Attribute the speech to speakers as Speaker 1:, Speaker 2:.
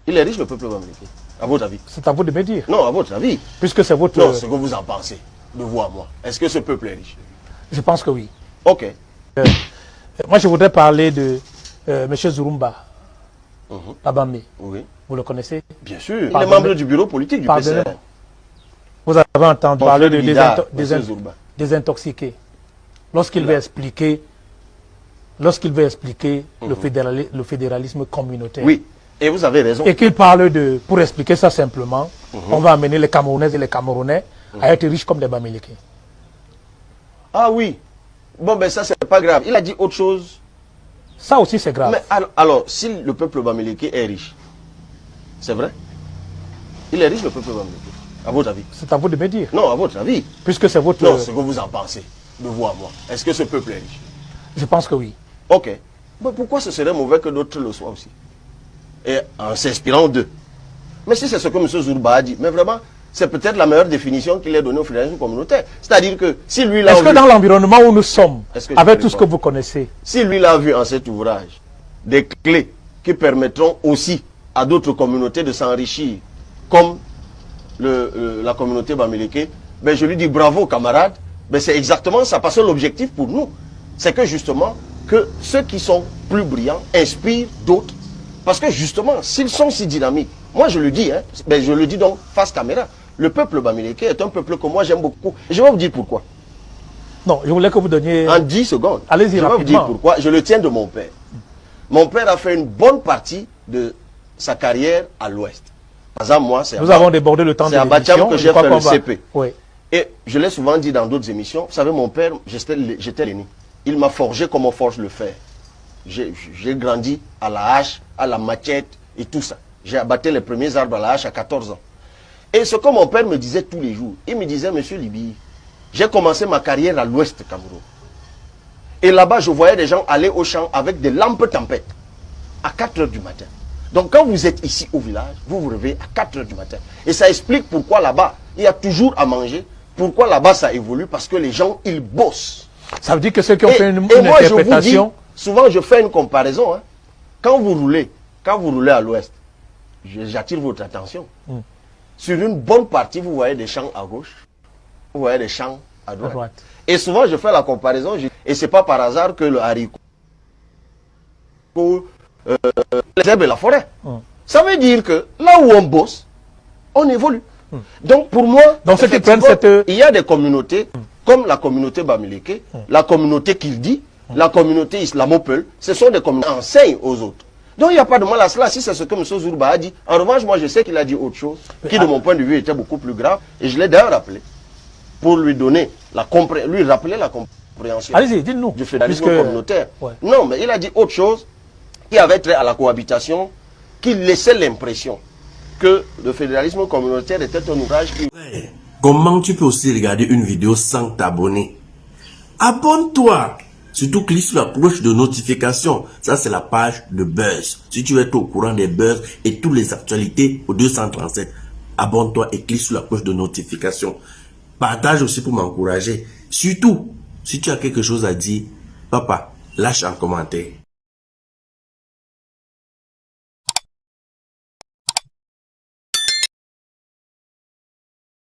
Speaker 1: Il est riche, le peuple bamileke, à votre avis?
Speaker 2: C'est à vous de me dire.
Speaker 1: Non, à votre avis.
Speaker 2: Puisque c'est votre...
Speaker 1: Non, ce que vous en pensez, de vous à moi. Est-ce que ce peuple est riche?
Speaker 2: Je pense que oui.
Speaker 1: Ok.
Speaker 2: Moi, je voudrais parler de M. Zurumba, Abamé.
Speaker 1: Oui.
Speaker 2: Vous le connaissez?
Speaker 1: Bien sûr. Il est membre du bureau politique du PCR.
Speaker 2: Vous avez entendu parler de
Speaker 1: Zurumba.
Speaker 2: désintoxiquer. Lorsqu'il veut expliquer, le fédéralisme communautaire.
Speaker 1: Oui. Et vous avez raison.
Speaker 2: Et qu'il parle de, pour expliquer ça simplement, on va amener les Camerounaises et les Camerounais à être riches comme des Bamileke.
Speaker 1: Ah oui. Bon, ben ça, c'est pas grave. Il a dit autre chose.
Speaker 2: Ça aussi, c'est grave.
Speaker 1: Mais alors, si le peuple bamileke est riche, c'est vrai? Il est riche, le peuple bamileke, à votre avis?
Speaker 2: C'est à vous de me dire.
Speaker 1: Non, à votre avis.
Speaker 2: Puisque c'est votre...
Speaker 1: Non, ce que vous en pensez, de vous à moi. Est-ce que ce peuple est riche?
Speaker 2: Je pense que oui.
Speaker 1: Ok. Mais pourquoi ce serait mauvais que d'autres le soient aussi? Et en s'inspirant d'eux. Mais si c'est ce que M. Zurumba a dit, mais vraiment, c'est peut-être la meilleure définition qu'il ait donnée au fédéralisme communautaire. C'est-à-dire que si lui l'a vu...
Speaker 2: Est-ce que dans l'environnement où nous sommes, avec tout ce que vous connaissez...
Speaker 1: Si lui l'a vu en cet ouvrage, des clés qui permettront aussi à d'autres communautés de s'enrichir, comme la communauté bamileke, ben je lui dis bravo camarade, ben c'est exactement ça, parce que l'objectif pour nous, c'est que justement, que ceux qui sont plus brillants inspirent d'autres. Parce que justement, s'ils sont si dynamiques, moi je le dis, hein, ben je le dis donc face caméra, le peuple bamileke est un peuple que moi j'aime beaucoup. Et je vais vous dire pourquoi.
Speaker 2: Non, je voulais que vous donniez...
Speaker 1: En 10 secondes.
Speaker 2: Allez-y rapidement.
Speaker 1: Je vais vous dire pourquoi. Je le tiens de mon père. Mon père a fait une bonne partie de sa carrière à l'Ouest. Par exemple, moi, c'est...
Speaker 2: Nous avons débordé le temps de l'émission.
Speaker 1: C'est à Batiam que j'ai fait le CP.
Speaker 2: Oui.
Speaker 1: Et je l'ai souvent dit dans d'autres émissions. Vous savez, mon père, j'étais l'aîné. Il m'a forgé comme on forge le fer. J'ai grandi à la hache, à la machette et tout ça. J'ai abattu les premiers arbres à la hache à 14 ans. Et ce que mon père me disait tous les jours, il me disait, Monsieur Libi, j'ai commencé ma carrière à l'Ouest Cameroun. Et là-bas, je voyais des gens aller au champ avec des lampes tempêtes à 4 heures du matin. Donc quand vous êtes ici au village, vous vous réveillez à 4 heures du matin. Et ça explique pourquoi là-bas, il y a toujours à manger. Pourquoi là-bas ça évolue? Parce que les gens, ils bossent.
Speaker 2: Ça veut dire que ceux qui ont fait une
Speaker 1: moi,
Speaker 2: interprétation...
Speaker 1: je vous dis, souvent je fais une comparaison. Hein. Quand vous roulez à l'ouest, j'attire votre attention. Sur une bonne partie, vous voyez des champs à gauche, vous voyez des champs à droite. Et souvent, je fais la comparaison, et ce n'est pas par hasard que le haricot, les herbes et la forêt. Ça veut dire que là où on bosse, on évolue. Donc pour moi, il y a des communautés, comme la communauté bamileke, la communauté Kildi, la communauté islamo-peul, ce sont des communautés qui enseignent aux autres. Donc il n'y a pas de mal à cela, si c'est ce que M. Zurumba a dit. En revanche, moi je sais qu'il a dit autre chose, qui de mon point de vue était beaucoup plus grave, et je l'ai d'ailleurs rappelé, pour lui donner lui rappeler la compréhension du fédéralisme communautaire. Ouais. Non, mais il a dit autre chose qui avait trait à la cohabitation, qui laissait l'impression que le fédéralisme communautaire était un ouvrage qui...
Speaker 3: Comment tu peux aussi regarder une vidéo sans t'abonner? Abonne-toi! Surtout clique sur la cloche de notification. Ça, c'est la page de Buzz. Si tu veux être au courant des buzz et toutes les actualités au 237, abonne-toi et clique sur la cloche de notification. Partage aussi pour m'encourager. Surtout, si tu as quelque chose à dire, papa, lâche un commentaire.